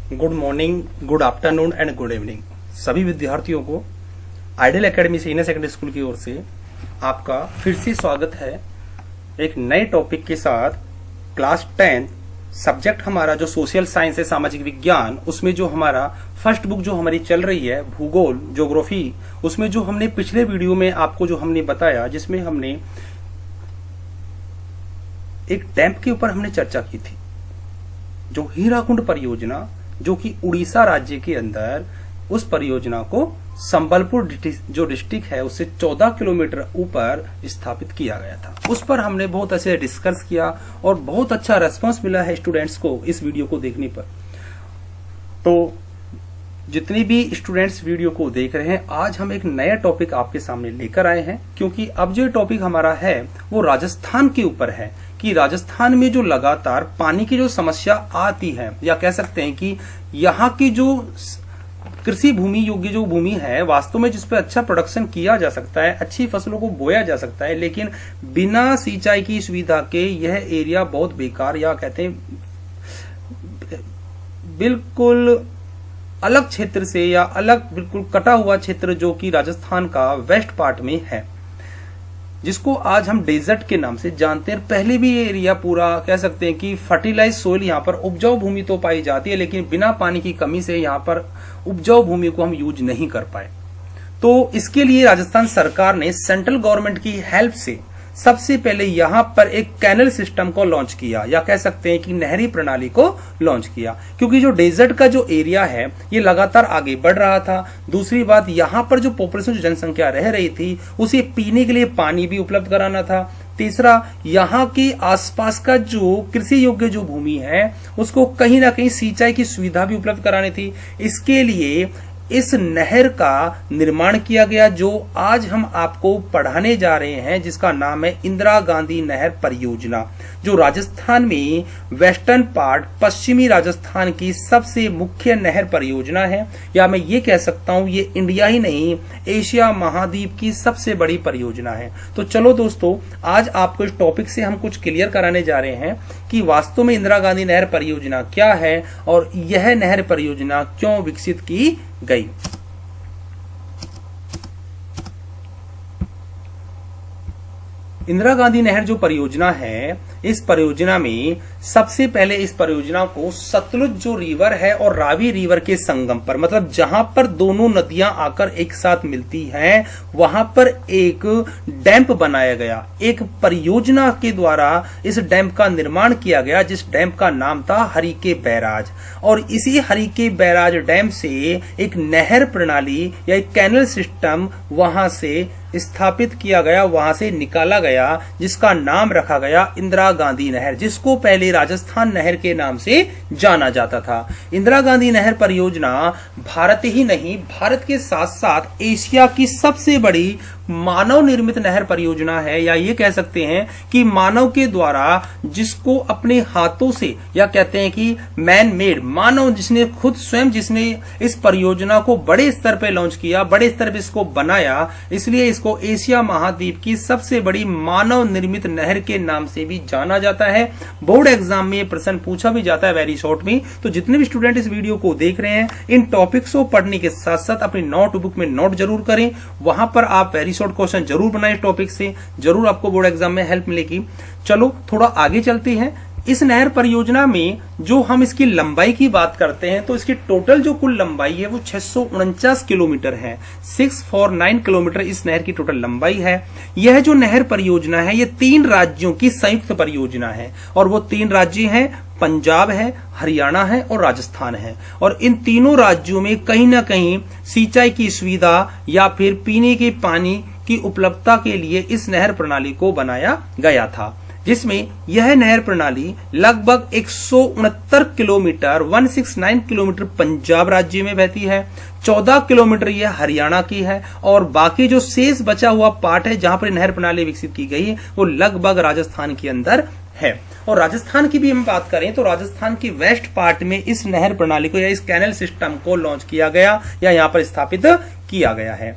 Good morning, good afternoon and good evening. सभी विद्यार्थियों को ideal academy senior secondary school की ओर से आपका फिर से स्वागत है एक नए टॉपिक के साथ। क्लास 10 सब्जेक्ट हमारा जो सोशल साइंस है, सामाजिक विज्ञान, उसमें जो हमारा फर्स्ट बुक जो हमारी चल रही है भूगोल ज्योग्राफी, उसमें जो हमने पिछले वीडियो में आपको जो हमने बताया, जिसमें हमने एक डैम के ऊपर हमने चर्चा की थी, जो हीराकुंड परियोजना जो कि उड़ीसा राज्य के अंदर, उस परियोजना को संबलपुर जो डिस्ट्रिक्ट है उससे 14 किलोमीटर ऊपर स्थापित किया गया था। उस पर हमने बहुत ऐसे डिस्कस किया और बहुत अच्छा रेस्पॉन्स मिला है स्टूडेंट्स को इस वीडियो को देखने पर। तो जितने भी स्टूडेंट्स वीडियो को देख रहे हैं, आज हम एक नया टॉपिक आपके सामने लेकर आए हैं, क्योंकि अब जो टॉपिक हमारा है वो राजस्थान के ऊपर है कि राजस्थान में जो लगातार पानी की जो समस्या आती है, या कह सकते हैं कि यहाँ की जो कृषि भूमि योग्य जो भूमि है, वास्तव में जिस पर अच्छा प्रोडक्शन किया जा सकता है, अच्छी फसलों को बोया जा सकता है, लेकिन बिना सिंचाई की सुविधा के यह एरिया बहुत बेकार, या कहते हैं बिल्कुल अलग क्षेत्र से, या अलग बिल्कुल कटा हुआ क्षेत्र जो कि राजस्थान का वेस्ट पार्ट में है, जिसको आज हम डेजर्ट के नाम से जानते हैं। पहले भी ये एरिया पूरा कह सकते हैं कि फर्टिलाइज सोइल, यहाँ पर उपजाऊ भूमि तो पाई जाती है, लेकिन बिना पानी की कमी से यहाँ पर उपजाऊ भूमि को हम यूज नहीं कर पाए। तो इसके लिए राजस्थान सरकार ने सेंट्रल गवर्नमेंट की हेल्प से सबसे पहले यहाँ पर एक कैनल सिस्टम को लॉन्च किया, या कह सकते हैं कि नहरी प्रणाली को लॉन्च किया, क्योंकि जो डेजर्ट का जो एरिया है ये लगातार आगे बढ़ रहा था। दूसरी बात, यहाँ पर जो पॉपुलेशन, जो जनसंख्या रह रही थी, उसे पीने के लिए पानी भी उपलब्ध कराना था। तीसरा, यहाँ के आसपास का जो कृषि योग्य जो भूमि है उसको कहीं ना कहीं सिंचाई की सुविधा भी उपलब्ध करानी थी। इसके लिए इस नहर का निर्माण किया गया, जो आज हम आपको पढ़ाने जा रहे हैं, जिसका नाम है इंदिरा गांधी नहर परियोजना, जो राजस्थान में वेस्टर्न पार्ट, पश्चिमी राजस्थान की सबसे मुख्य नहर परियोजना है, या मैं ये कह सकता हूं ये इंडिया ही नहीं एशिया महाद्वीप की सबसे बड़ी परियोजना है। तो चलो दोस्तों, आज आपको इस टॉपिक से हम कुछ क्लियर कराने जा रहे हैं कि वास्तव में इंदिरा गांधी नहर परियोजना क्या है और यह नहर परियोजना क्यों विकसित की गई। इंदिरा गांधी नहर जो परियोजना है, इस परियोजना में सबसे पहले इस परियोजना को सतलुज जो रिवर है और रावी रिवर के संगम पर, मतलब जहां पर दोनों नदियां आकर एक साथ मिलती हैं, वहां पर एक डैम बनाया गया। एक परियोजना के द्वारा इस डैम का निर्माण किया गया, जिस डैम का नाम था हरिके बैराज। और इसी हरिके बैराज डैम से एक नहर प्रणाली या एक कैनल सिस्टम वहां से स्थापित किया गया, वहां से निकाला गया, जिसका नाम रखा गया इंदिरा गांधी नहर, जिसको पहले राजस्थान नहर के नाम से जाना जाता था। इंदिरा गांधी नहर परियोजना भारत ही नहीं, भारत के साथ साथ एशिया की सबसे बड़ी मानव निर्मित नहर परियोजना है, या ये कह सकते हैं कि मानव के द्वारा, जिसको अपने हाथों से, या कहते हैं कि मैन मेड, मानव जिसने खुद स्वयं जिसने इस परियोजना को बड़े स्तर पे लॉन्च किया, बड़े स्तर पे इसको बनाया, इसलिए इसको एशिया महाद्वीप की सबसे बड़ी मानव निर्मित नहर के नाम से भी जाना जाता है। बोर्ड एग्जाम में ये प्रश्न पूछा भी जाता है वेरी शॉर्ट में। तो जितने भी स्टूडेंट इस वीडियो को देख रहे हैं, इन टॉपिक्स को पढ़ने के साथ साथ अपनी नोटबुक में नोट जरूर करें, वहां पर आप वेरी शॉर्ट क्वेश्चन जरूर बनाएं, टॉपिक से जरूर आपको बोर्ड एग्जाम में हेल्प मिलेगी। चलो थोड़ा आगे चलते हैं। इस नहर परियोजना में जो हम इसकी लंबाई की बात करते हैं, तो इसकी टोटल जो कुल लंबाई है वो 649 किलोमीटर है। 649 किलोमीटर इस नहर की टोटल लंबाई है। यह जो नहर परियोजना है ये 3 राज्यों की संयुक्त परियोजना है, और वो 3 राज्य हैं, पंजाब है, हरियाणा है और राजस्थान है। और इन तीनों राज्यों में कहीं ना कहीं सिंचाई की सुविधा या फिर पीने के पानी की उपलब्धता के लिए इस नहर प्रणाली को बनाया गया था, जिसमें यह नहर प्रणाली लगभग 169 किलोमीटर 169 किलोमीटर पंजाब राज्य में बहती है, 14 किलोमीटर यह हरियाणा की है, और बाकी जो शेष बचा हुआ पार्ट है जहां पर नहर प्रणाली विकसित की गई है वो लगभग राजस्थान के अंदर है। और राजस्थान की भी हम बात करें तो राजस्थान की वेस्ट पार्ट में इस नहर प्रणाली को या इस कैनल सिस्टम को लॉन्च किया गया, या यहाँ पर स्थापित किया गया है।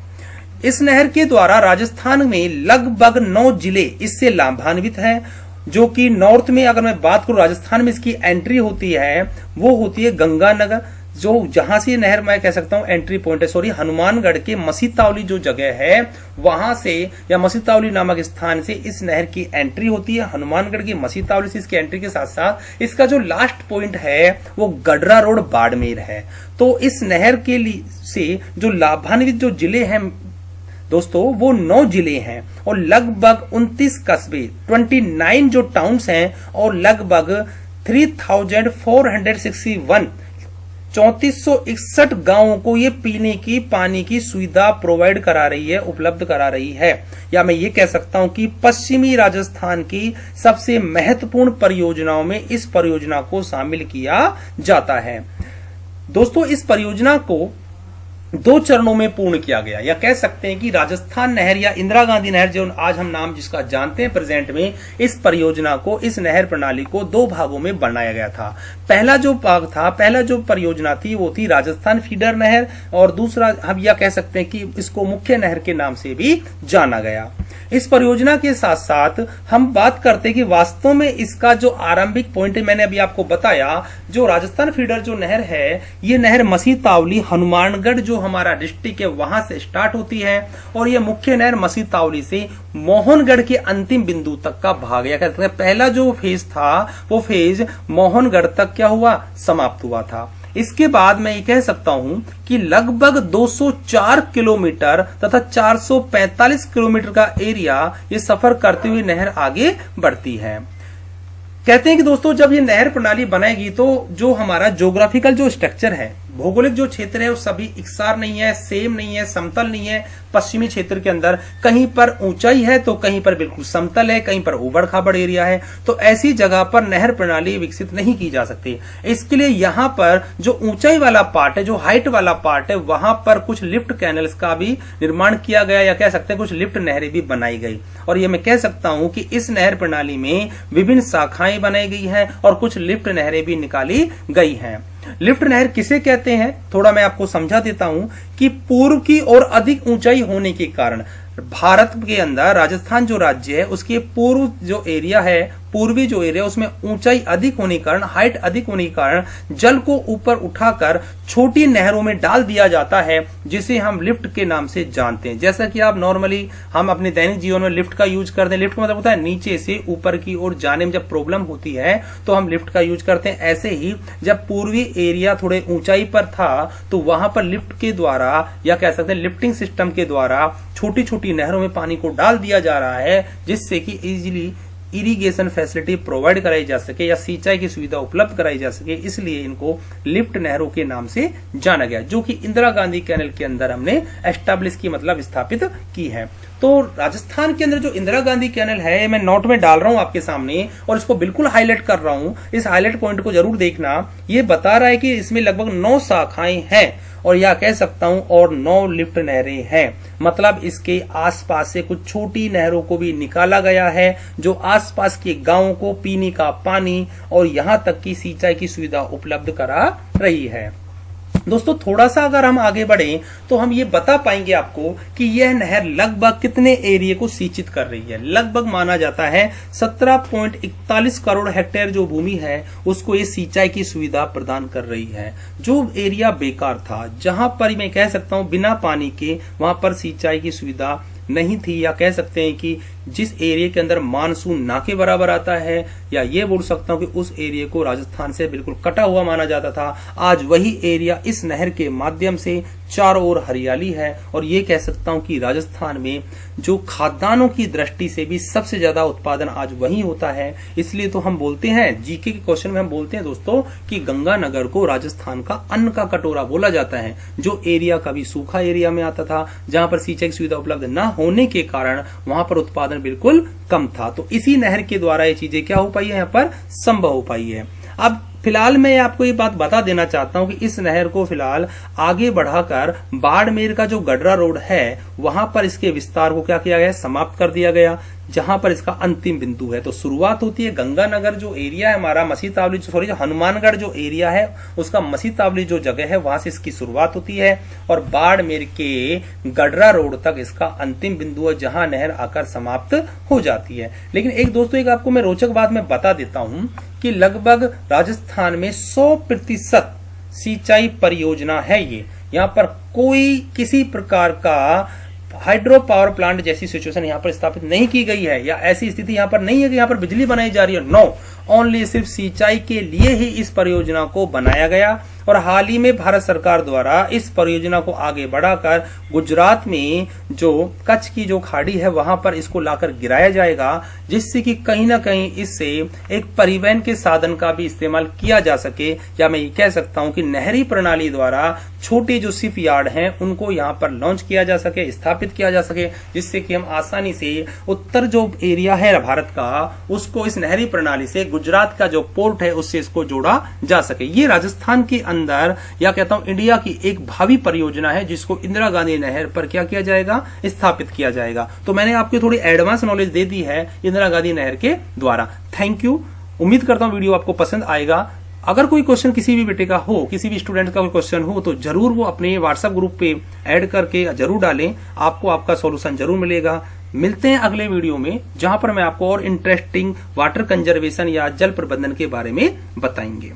इस नहर के द्वारा राजस्थान में लगभग 9 जिले इससे लाभान्वित हैं, जो कि नॉर्थ में अगर मैं बात करूं राजस्थान में इसकी एंट्री होती है वो होती है गंगानगर, जो जहां से नहर मैं कह सकता हूं एंट्री पॉइंट है, सॉरी हनुमानगढ़ के मसीतावली जो जगह है वहां से या मसीतावली नामक स्थान से इस नहर की एंट्री होती है। हनुमानगढ़ की मसीतावली से इसकी एंट्री के साथ साथ इसका जो लास्ट पॉइंट है वो गडरा रोड बाड़मेर है। तो इस नहर के लिए से जो लाभान्वित जो जिले हैं दोस्तों वो 9 जिले हैं और लगभग 29 कस्बे 29 जो टाउन्स हैं और लगभग 3461 3461 गांवों को ये पीने की पानी की सुविधा प्रोवाइड करा रही है, उपलब्ध करा रही है। या मैं ये कह सकता हूं कि पश्चिमी राजस्थान की सबसे महत्वपूर्ण परियोजनाओं में इस परियोजना को शामिल किया जाता है। दोस्तों इस परियोजना को 2 चरणों में पूर्ण किया गया, या कह सकते हैं कि राजस्थान नहर या इंदिरा गांधी नहर जो आज हम नाम जिसका जानते हैं प्रेजेंट में, इस परियोजना को इस नहर प्रणाली को 2 भागों में बनाया गया था। पहला जो भाग था, पहला जो परियोजना थी वो थी राजस्थान फीडर नहर और दूसरा हम यह कह सकते हैं कि इसको मुख्य नहर के नाम से भी जाना गया। इस परियोजना के साथ साथ हम बात करते हैं कि वास्तव में इसका जो आरंभिक पॉइंट मैंने अभी आपको बताया, जो राजस्थान फीडर जो नहर है ये नहर मसीतावली हनुमानगढ़ जो हमारा डिस्ट्रिक्ट है वहां से स्टार्ट होती है और ये मुख्य नहर मसीतावली से मोहनगढ़ के अंतिम बिंदु तक का भाग, या कहते हैं पहला जो फेज था वो फेज मोहनगढ़ तक क्या हुआ, समाप्त हुआ था। इसके बाद मैं ये कह सकता हूं कि लगभग 204 किलोमीटर तथा 445 किलोमीटर का एरिया ये सफर करते हुए नहर आगे बढ़ती है। कहते हैं कि दोस्तों जब ये नहर प्रणाली बनेगी तो जो हमारा ज्योग्राफिकल जो स्ट्रक्चर है, भौगोलिक जो क्षेत्र है वो सभी इकसार नहीं है, सेम नहीं है, समतल नहीं है। पश्चिमी क्षेत्र के अंदर कहीं पर ऊंचाई है तो कहीं पर बिल्कुल समतल है, कहीं पर उबड़ खाबड़ एरिया है। तो ऐसी जगह पर नहर प्रणाली विकसित नहीं की जा सकती। इसके लिए यहाँ पर जो ऊंचाई वाला पार्ट है, जो हाइट वाला पार्ट है, वहां पर कुछ लिफ्ट कैनल्स का भी निर्माण किया गया, या कह सकते हैं कुछ लिफ्ट नहरें भी बनाई गई। और ये मैं कह सकता हूं कि इस नहर प्रणाली में विभिन्न शाखाएं बनाई गई हैं और कुछ लिफ्ट नहरें भी निकाली गई हैं। लिफ्ट नहर किसे कहते हैं थोड़ा मैं आपको समझा देता हूं कि पूर्व की ओर अधिक ऊंचाई होने के कारण भारत के अंदर राजस्थान जो राज्य है उसके पूर्व जो एरिया है, पूर्वी जो एरिया उसमें ऊंचाई अधिक होने के कारण, हाइट अधिक होने के कारण जल को ऊपर उठाकर छोटी नहरों में डाल दिया जाता है, जिसे हम लिफ्ट के नाम से जानते हैं। जैसा कि आप नॉर्मली हम अपने दैनिक जीवन में लिफ्ट का यूज करते हैं। लिफ्ट का मतलब होता है नीचे से ऊपर की ओर जाने में जब प्रॉब्लम होती है तो हम लिफ्ट का यूज करते हैं। ऐसे ही जब पूर्वी एरिया थोड़े ऊंचाई पर था तो वहां पर लिफ्ट के द्वारा, या कह सकते हैं लिफ्टिंग सिस्टम के द्वारा छोटी छोटी नहरों में पानी को डाल दिया जा रहा है, जिससे कि इजीली इरिगेशन फैसिलिटी प्रोवाइड कराई जा सके या सिंचाई की सुविधा उपलब्ध कराई जा सके। इसलिए इनको लिफ्ट नहरों के नाम से जाना गया, जो कि इंदिरा गांधी कैनल के अंदर हमने एस्टैब्लिश की, मतलब स्थापित की है। तो राजस्थान के अंदर जो इंदिरा गांधी कैनल है मैं नोट में डाल रहा हूं आपके सामने और इसको बिल्कुल हाईलाइट कर रहा हूं। इस हाईलाइट पॉइंट को जरूर देखना। ये बता रहा है कि इसमें लगभग 9 शाखाएं हैं और या कह सकता हूं और 9 लिफ्ट नहरें हैं। मतलब इसके आसपास से कुछ छोटी नहरों को भी निकाला गया है जो आसपास के गांवों को पीने का पानी और यहां तक की सिंचाई की सुविधा उपलब्ध करा रही है। दोस्तों थोड़ा सा अगर हम आगे बढ़े तो हम ये बता पाएंगे आपको कि यह नहर लगभग कितने एरिया को सिंचित कर रही है। लगभग माना जाता है 17.41 करोड़ हेक्टेयर जो भूमि है उसको ये सिंचाई की सुविधा प्रदान कर रही है। जो एरिया बेकार था, जहां पर मैं कह सकता हूं बिना पानी के वहां पर सिंचाई की सुविधा नहीं थी, या कह सकते हैं कि जिस एरिया के अंदर मानसून ना के बराबर आता है, या ये बोल सकता हूं कि उस एरिया को राजस्थान से बिल्कुल कटा हुआ माना जाता था, आज वही एरिया इस नहर के माध्यम से चारों ओर हरियाली है। और ये कह सकता हूं कि राजस्थान में जो खाद्यान्नों की दृष्टि से भी सबसे ज्यादा उत्पादन आज वही होता है। इसलिए तो हम बोलते हैं, जीके के क्वेश्चन में हम बोलते हैं दोस्तों कि गंगानगर को राजस्थान का अन्न का कटोरा बोला जाता है। जो एरिया कभी सूखा एरिया में आता था, जहां पर सिंचाई की सुविधा उपलब्ध न होने के कारण वहां पर उत्पादन बिल्कुल कम था, तो इसी नहर के द्वारा ये चीजें क्या हो पाई है, यहाँ पर संभव हो पाई है। अब फिलहाल मैं आपको ये बात बता देना चाहता हूं कि इस नहर को फिलहाल आगे बढ़ाकर बाड़मेर का जो गडरा रोड है वहां पर इसके विस्तार को क्या किया गया, समाप्त कर दिया गया। जहां पर इसका अंतिम बिंदु है। तो शुरुआत होती है गंगानगर जो एरिया है हमारा, मसीह तावली जो हनुमानगढ़ जो एरिया है उसका मसीह तावली जो जगह है वहां से इसकी शुरुआत होती है और बाड़मेर के गडरा रोड तक इसका अंतिम बिंदु है जहां नहर आकर समाप्त हो जाती है। लेकिन एक दोस्तों एक आपको मैं रोचक बात मैं बता देता हूं कि लगभग राजस्थान में 100% सिंचाई परियोजना है ये। यहाँ पर कोई किसी प्रकार का हाइड्रो पावर प्लांट जैसी सिचुएशन यहाँ पर स्थापित नहीं की गई है या ऐसी स्थिति यहाँ पर नहीं है कि यहाँ पर बिजली बनाई जा रही है। नो, ओनली सिर्फ सिंचाई के लिए ही इस परियोजना को बनाया गया और हाल ही में भारत सरकार द्वारा इस परियोजना को आगे बढ़ाकर गुजरात में जो कच्छ की जो खाड़ी है वहां पर इसको लाकर गिराया जाएगा, जिससे कि कहीं ना कहीं इससे एक परिवहन के साधन का भी इस्तेमाल किया जा सके, या मैं ये कह सकता हूं कि नहरी प्रणाली द्वारा छोटे जो शिप यार्ड हैं उनको यहाँ पर लॉन्च किया जा सके, स्थापित किया जा सके, जिससे कि हम आसानी से उत्तर जो एरिया है भारत का उसको इस नहरी प्रणाली से गुजरात का जो पोर्ट है उससे इसको जोड़ा जा सके। ये राजस्थान के अंदर या कहता हूं इंडिया की एक भावी परियोजना है जिसको इंदिरा गांधी नहर पर क्या किया जाएगा, स्थापित किया जाएगा। तो मैंने आपको थोड़ी एडवांस नॉलेज दे दी है इंदिरा गांधी नहर के द्वारा। थैंक यू, उम्मीद करता हूं वीडियो आपको पसंद आएगा। अगर कोई क्वेश्चन किसी भी बेटे का हो, किसी भी स्टूडेंट का कोई क्वेश्चन हो तो जरूर वो अपने व्हाट्सएप ग्रुप पे ऐड करके जरूर डालें, आपको आपका सॉल्यूशन जरूर मिलेगा। मिलते हैं अगले वीडियो में जहां पर मैं आपको और इंटरेस्टिंग वाटर कंजर्वेशन या जल प्रबंधन के बारे में बताएंगे।